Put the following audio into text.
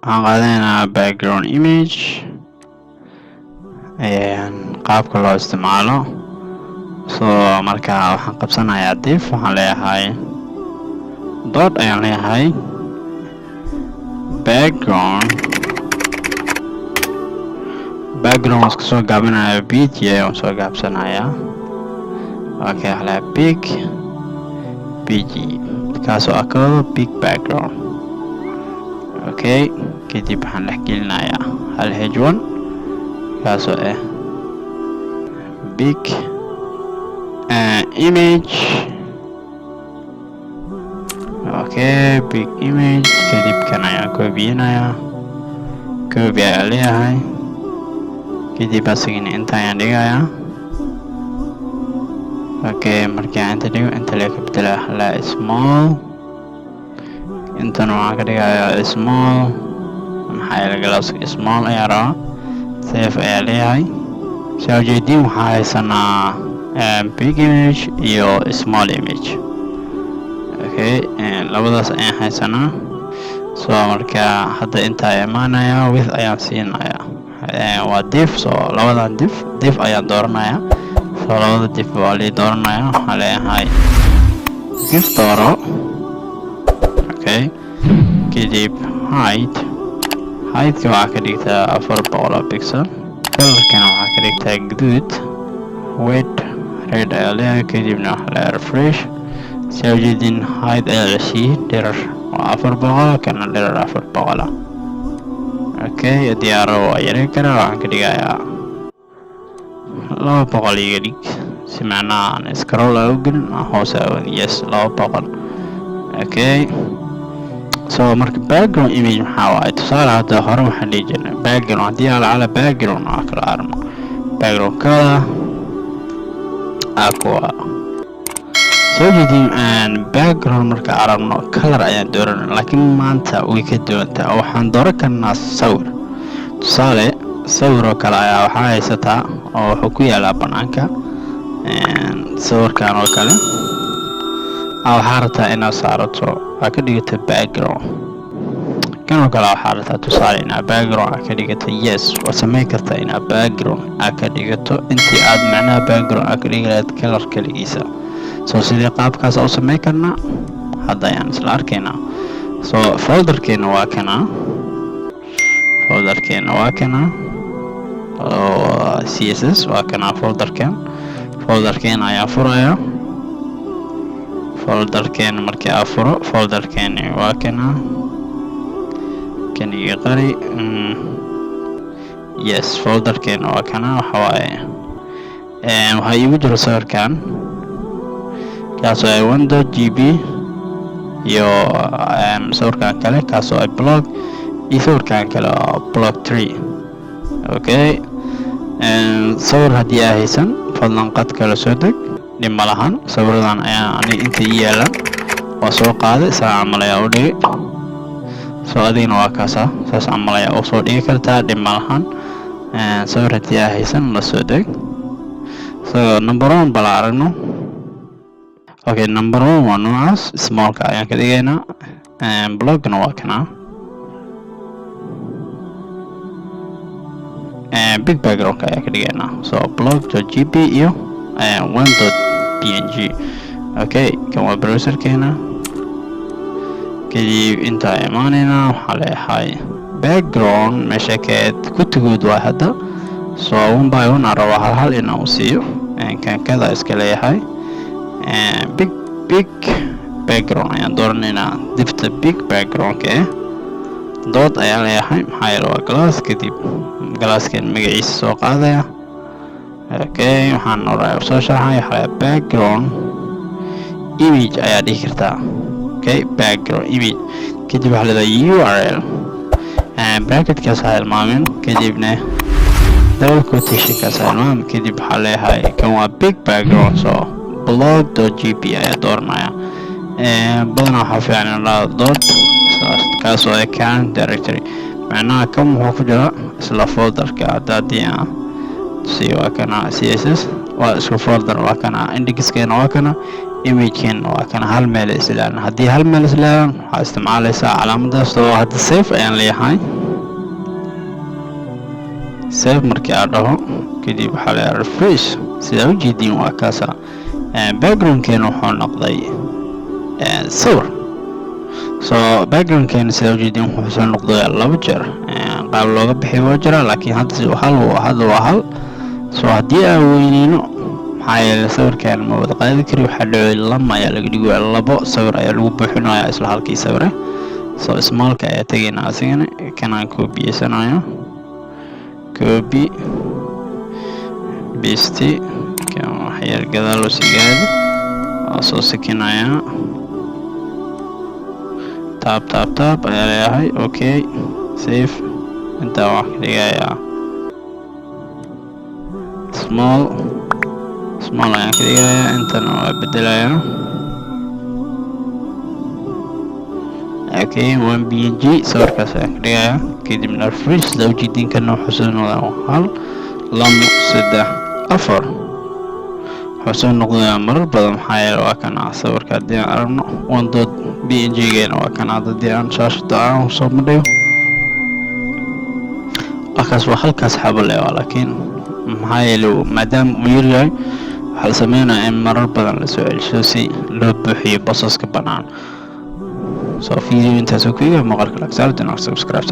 هنقادينا background image qaabka loo isticmaalo. markaa waxaan qabsanayaa div, waxaan leeyahay dot ayaan leeyahay background iska soo gaabinaya pga waan soo gaabsanayaa. okay, waxaan leeyahay big pg kaasoo akado big background. okay, kadib waxaan dhex gelinayaa hal h1 kaasoo big image. okay, big image. kadib kan ayaan koobiyanayaa, copy ayaan leeyahay. kadib asigana inta ayaan dhigayaa. okay, markii aan inta dhigo inta lee ka bedelaa la small, intana waxaan ka dhigayaa small. maxaa yeelay galaaska small ayaa rabaa. save ayaa leeyahay. soo jeedin waxaa haysanaa big image iyo small image. okay, labadaas ayaan haysanaa. markaa hadda intaa imaanaya with ayaan siinayaa. waa div. labadan div ayaan dooranayaa. labada div waa lii dooranayaa. waxaan leeyahay div dooro. okay, kadib heightka waxaa ka dhigtaa 400 pixel. colorkana waxaa ka dhigtaa guduud. weight red ayaa leeyahay. kadibna waxaa leeyahay refresh. soo jeedin height ayaa la siiyey dhirar waa 400, kana dhirar 400. okay, diyaaro waa yareyn karaa. waxaan ka dhigayaa 200 iga dhig si macnaha aan scroll u gelin hoose. yes, 200. okay, marka background image maxaa waaye? tusaale hadda hore waxaan dhihi jirnay background haddii ala background waa kala armo background color aqua. soo jeedin background marka aragno color ayaan dooranay, laakiin maanta way ka duwan tahay. waxaan dooran karnaa sawir. tusaale sawir oo kale ayaa waxaa haysataa oo wuxuu ku yaalaa banaanka. sawirkan oo kale waxaa rabtaa inaad saarato aa ka dhigato background. kan oo kale waxaa rabtaa tusaale inaad background aa ka dhigato. yes, waad samayn kartaa inaad background aa ka dhigato intii aad macnaha background aa ka dhigi lahayd color kaligiisa. sidii qaabkaas u samayn karnaa hadda ayaan isla arkaynaa. folderkeena waa kana css waa kana folderkeena ayaa furaya. folderkeena markii aa furo folderkeena waa kana kaniga qari. yes, folderkeena waa kana. waxawaaye waxaa iigu jiro sawirkan kaasoo ay 1.gb iyo sawirkan kale kaasoo ay blog iyo sawirkan kale oo blog 3. okay, sawir haddii aa haysan fadlan qad kala soo deg, dhib ma lahan. sawiradan ayaa aniga inta ii yaalan waa soo qaaday saa camal ayaa u dhigay. adigana waa kaasa saas camal ayaa u soo dhigi kartaa, dhib ma lahan. sawir haddii aa haysan la soo deg. number 1 bala aragno. okay, number 1 waa noocaas smallka ayaan ka dhigaynaa. blogna waa kana. big background ayaa ka dhigaynaa. blog.gb iyo 1.png. okay, kan waa browserkeena. kadib intaa imaanaynaa. waxaa leeyahay background meesha keed kutigood waa hadda. 1 by 1 aan rabaa hal inaan u siiyo. kan kada iska leeyahay big background ayaan dooranaynaa. dibta big backgroundka dood ayaan leeyahay maxaa yeele waa glass. kadib glasskan magaciisa soo qaadaya. okay, waxaan noraa soo sharaxay waxaa background image ayaa dhihi kartaa. okay, background image. kadib waxaa leedahay url bracketkaas ha hilmaamin. kadibna double quotationkaas ha hilmaamin. kadib waxaa leeyahay kan waa big background. blog.gb ayaa dooranaya. badanaa waxaa fiican in la dood kaasoo current directory macnaha kan wuxuu ku jira isla folderka. haddii aan si waa kana css waa isku folder. waa kana indexkeena waa kana imagekeena waa kana hal meel islaan. haddii hal meel islaan waxaa isticmaalaysaa calaamadaas. hadda save ayaan leeyahay. save markii aan dhaho kadib waxaa la refresh. sidaa ujeediin waa kaasa backgroundkeena wuxuu noqday sawir. so backgroundkeena sidaa ujeediin wuxuu soo noqday 2 jeer. qaab looga bixi waa jira laakiin hadda waa hal. so haddii aan weyneyno maxaa yeelay sawirkan ma wada qaadi kari, waxaa dhacay lama ayaa laga dhigo 2 sawir ayaa lagu buuxinayaa isla halkii sawire. so smallka ayaa tegaynaa asigana kanaan koobiyeysanaya copy paste kan waxyar gadaal loo sii gaado waa soo sakinayaa taab ayaa leeyahay. okay save. intaa wax ka dhigayaa small ayaan ka dhigayaa. intana waa bedelayaa okay 1png sawirkaas ayaan ka dhigayaa kadibna refresh. sida ujeediin kana wuxuu soo noqdaa 1 2 3 4 wuxuu soo noqdayaa marar badan maxaa yeelay waa kana sawirka haddii aan aragno 1.png geena waa kana haddii aan shaashada aan soo madhiyo akaas waa halkaas xabo leh. laakiin maxaa yeelay maadaama uu yar yahay waxaa la sameynayaa in marar badan la soo celiso si loo buuxiyo bosaska bannaan. so video intaas oo kaliya muuqaalka like, subscribe,